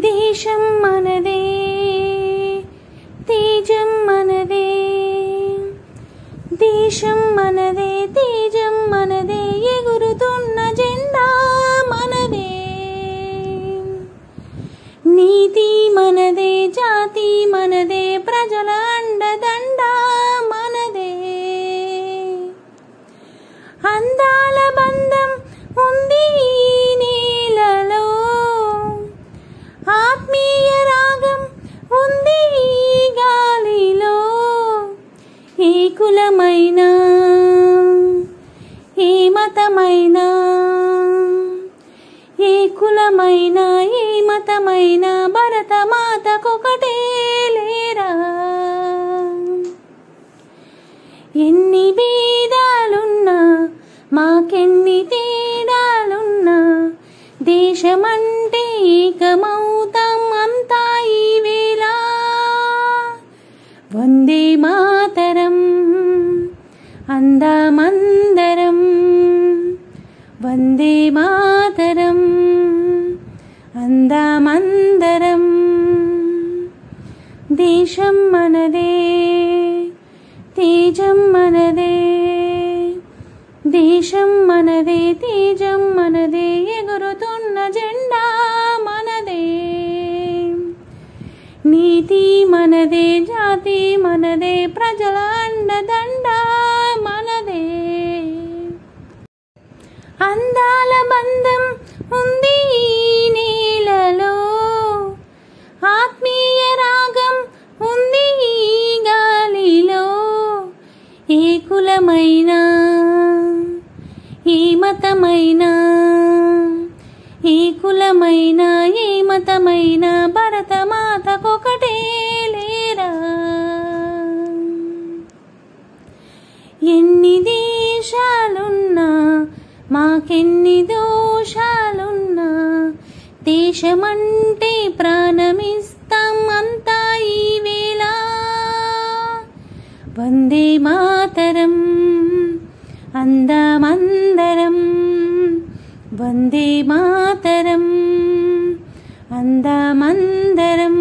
దేశం మనదే, తేజం మనదే. దేశం మనదే, తేజం మనదే, ఎగురుతున్న జెండా మనదే. నీతి మనదే, జాతి మనదే, ప్రజల అండదండ మనదే. అందాల బంధం ఉంది ఈ నేలలో, ఆత్మీయ రాగం ఉంది ఈ గాలిలో. ఏ కులమైనా, ఏ మతమైనా, ఏ కులమైనా, ఏ మతమైనా భరత మాతకొకటే లేరా. ఎన్ని భేదాలున్నా, మాకెన్ని తేడాలున్నా, దేశమంటే ఏకమౌతాం అంతా ఈ వేళ. వందే మాతరం అందామందరం, వందే మాతరం అందామందరం. దేశం మనదే, తేజం మనదే. దేశం మనదే, తేజం మనదే, ఎగురుతున్న జెండా మనదే. నీతి మనదే, జాతి మనదే, ప్రజల అండదండ మనదే. అందాల బంధం ఉంది ఈ నేలలో, ఆత్మీయ రాగం ఉంది ఈ గాలిలో. ఏ కులమైనా, ఏ మతమైనా, ఏ కులమైనా, ఏ మతమైనా భరత మాతకొకటే లేరా. ఎన్ని దేశాలున్నా, మాకెన్ని దోషాలున్నా, దేశమంటే ప్రాణమిస్తాం అంతా ఈ వేళ. వందే మాతరం అందామందరం, వందే మాతరం అందామందరం.